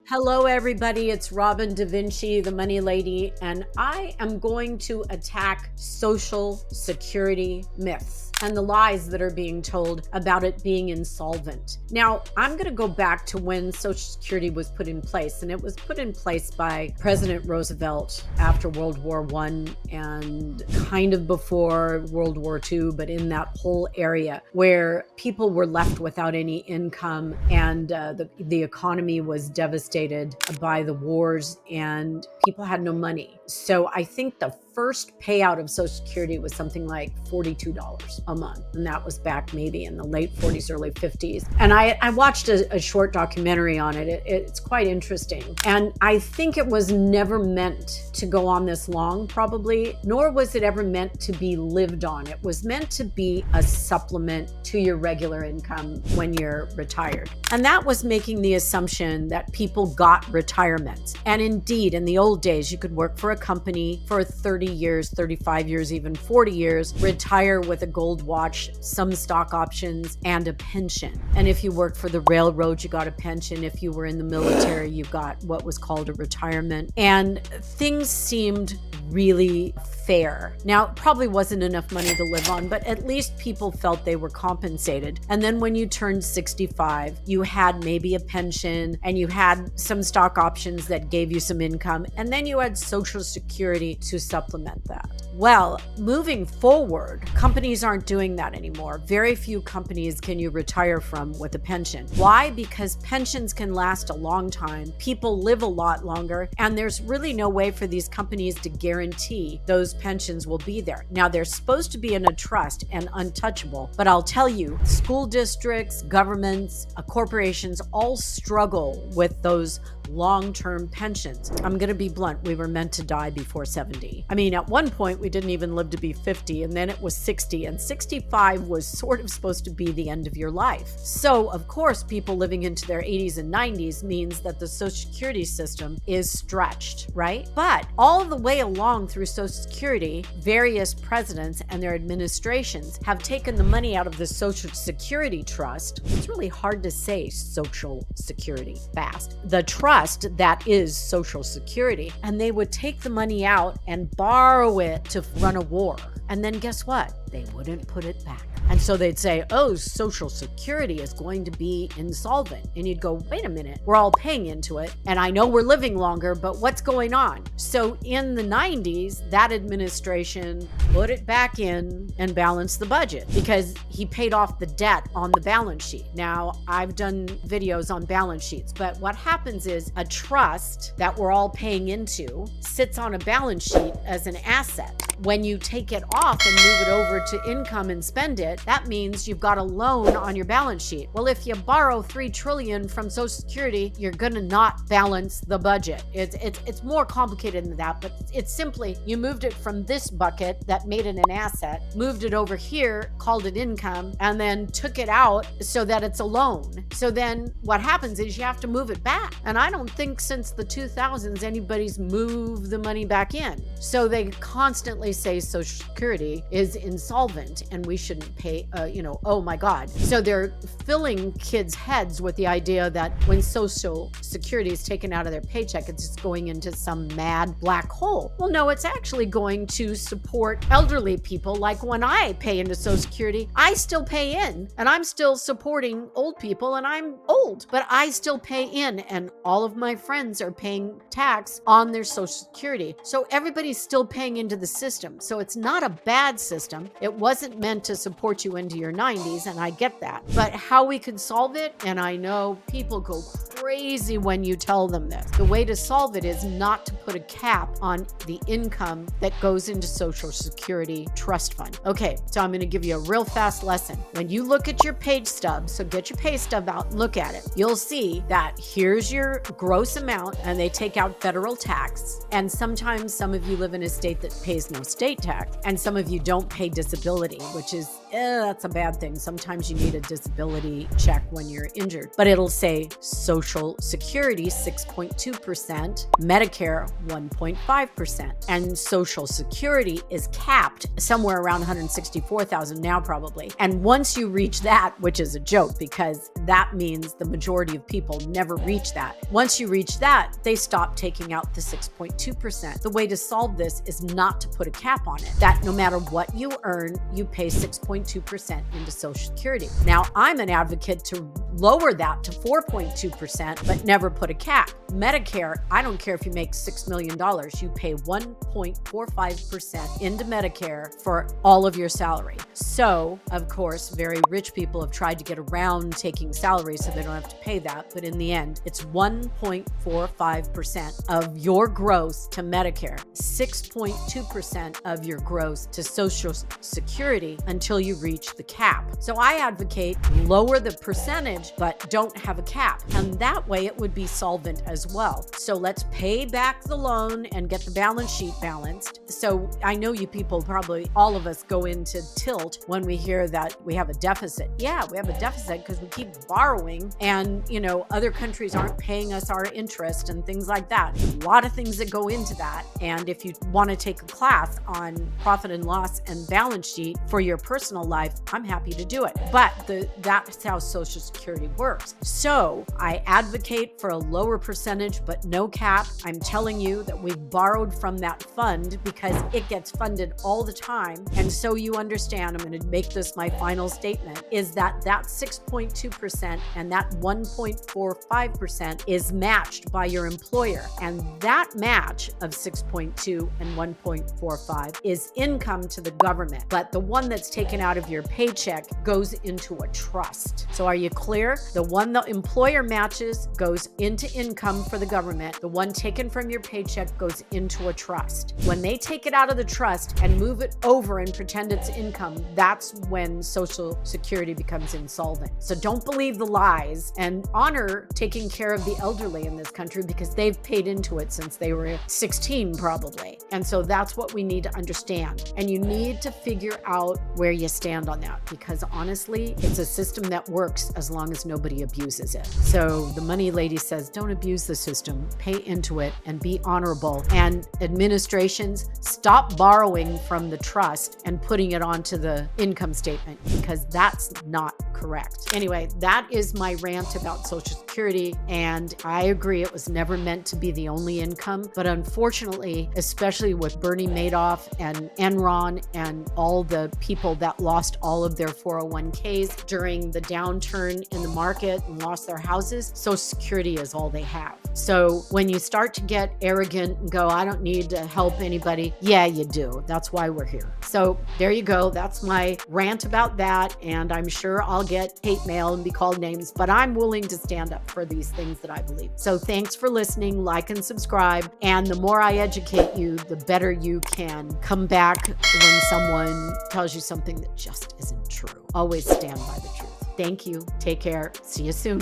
Hello, everybody. It's Robin Da Vinci, the money lady, and I am going to attack Social Security myths and the lies that are being told about it being insolvent. Now, I'm going to go back to when Social Security was put in place, and it was put in place by President Roosevelt after World War I and kind of before World War II, but in that whole area where people were left without any income and the economy was devastated by the wars and people had no money. So I think the first payout of Social Security was something like $42 a month. And that was back maybe in the late 40s, early 50s. And I watched a short documentary on it. It's quite interesting. And I think it was never meant to go on this long, probably, nor was it ever meant to be lived on. It was meant to be a supplement to your regular income when you're retired. And that was making the assumption that people got retirement. And indeed, in the old days, you could work for a company for 30 years, 35 years, even 40 years, retire with a gold watch, some stock options, and a pension. And if you worked for the railroad, you got a pension. If you were in the military, you got what was called a retirement. And things seemed really fair. Now, it probably wasn't enough money to live on, but at least people felt they were compensated. And then when you turned 65, you had maybe a pension and you had some stock options that gave you some income, and then you had Social Security to supplement that. Well, moving forward, companies aren't doing that anymore. Very few companies can you retire from with a pension. Why? Because pensions can last a long time. People live a lot longer, and there's really no way for these companies to guarantee those pensions will be there. Now, they're supposed to be in a trust and untouchable, but I'll tell you, school districts, governments, corporations all struggle with those long-term pensions. I'm going to be blunt. We were meant to die before 70. I mean, at one point, we didn't even live to be 50, and then it was 60, and 65 was sort of supposed to be the end of your life. So, of course, people living into their 80s and 90s means that the Social Security system is stretched, right? But all the way along through Social Security, various presidents and their administrations have taken the money out of the Social Security Trust. It's really hard to say Social Security fast. The trust that is Social Security, and they would take the money out and borrow it to run a war. And then guess what? They wouldn't put it back. And so they'd say, oh, Social Security is going to be insolvent. And you'd go, wait a minute, we're all paying into it. And I know we're living longer, but what's going on? So in the 90s, that administration put it back in and balanced the budget because he paid off the debt on the balance sheet. Now, I've done videos on balance sheets, but what happens is a trust that we're all paying into sits on a balance sheet as an asset. When you take it off and move it over to income and spend it, that means you've got a loan on your balance sheet. Well, if you borrow $3 trillion from Social Security, you're gonna not balance the budget. It's more complicated than that, but it's simply you moved it from this bucket that made it an asset, moved it over here, called it income, and then took it out so that it's a loan. So then what happens is you have to move it back. And I don't think since the 2000s anybody's moved the money back in. So they constantly say Social Security is insolvent and we shouldn't pay, oh my God. So they're filling kids' heads with the idea that when Social Security is taken out of their paycheck, it's just going into some mad black hole. Well, no, it's actually going to support elderly people. Like when I pay into Social Security, I still pay in and I'm still supporting old people and I'm old, but I still pay in and all of my friends are paying tax on their Social Security. So everybody's still paying into the system. So it's not a bad system. It wasn't meant to support you into your 90s, and I get that. But how we could solve it, and I know people go crazy when you tell them this. The way to solve it is not to put a cap on the income that goes into Social Security Trust Fund. Okay, so I'm going to give you a real fast lesson. When you look at your pay stub, so get your pay stub out and look at it, you'll see that here's your gross amount, and they take out federal tax. And sometimes some of you live in a state that pays no state tax, and some of you don't pay disability, which is that's a bad thing. Sometimes you need a disability check when you're injured, but it'll say Social Security 6.2%, Medicare 1.5%, and Social Security is capped somewhere around 164,000 now probably. And once you reach that, which is a joke because that means the majority of people never reach that. Once you reach that, they stop taking out the 6.2%. The way to solve this is not to put a cap on it, that no matter what you earn, you pay 6.2% into Social Security. Now, I'm an advocate to lower that to 4.2%, but never put a cap. Medicare, I don't care if you make $6 million, you pay 1.45% into Medicare for all of your salary. So, of course, very rich people have tried to get around taking salary so they don't have to pay that, but in the end, it's 1.45% of your gross to Medicare, 6.2% of your gross to Social Security until you reach the cap. So I advocate lower the percentage, but don't have a cap. And that way it would be solvent as well. So let's pay back the loan and get the balance sheet balanced. So I know you people, probably all of us, go into tilt when we hear that we have a deficit. Yeah, we have a deficit because we keep borrowing and, other countries aren't paying us our interest and things like that. A lot of things that go into that. And if you want to take a class on profit and loss and balance sheet for your personal life, I'm happy to do it. But that's how Social Security works. So I advocate for a lower percentage, but no cap. I'm telling you that we've borrowed from that fund because it gets funded all the time. And so you understand, I'm going to make this my final statement, is that 6.2% and that 1.45% is matched by your employer. And that match of 6.2 and 1.45 is income to the government. But the one that's taken out of your paycheck goes into a trust. So are you clear? The one the employer matches goes into income for the government. The one taken from your paycheck goes into a trust. When they take it out of the trust and move it over and pretend it's income, that's when Social Security becomes insolvent. So don't believe the lies and honor taking care of the elderly in this country because they've paid into it since they were 16 probably. And so that's what we need to understand. And you need to figure out where you stand on that because honestly, it's a system that works as long as nobody abuses it. So the money lady says, don't abuse the system, pay into it and be honorable. And administrations, stop borrowing from the trust and putting it onto the income statement because that's not correct. Anyway, that is my rant about Social Security. And I agree, it was never meant to be the only income. But unfortunately, especially with Bernie Madoff and Enron and all the people that lost all of their 401ks during the downturn in the market and lost their houses, Social Security is all they have. So when you start to get arrogant and go, I don't need to help anybody, yeah, you do. That's why we're here. So there you go. That's my rant about that. And I'm sure I'll get hate mail and be called names, but I'm willing to stand up for these things that I believe. So thanks for listening, like and subscribe. And the more I educate you, the better you can come back when someone tells you something that just isn't true. Always stand by the truth. Thank you. Take care. See you soon.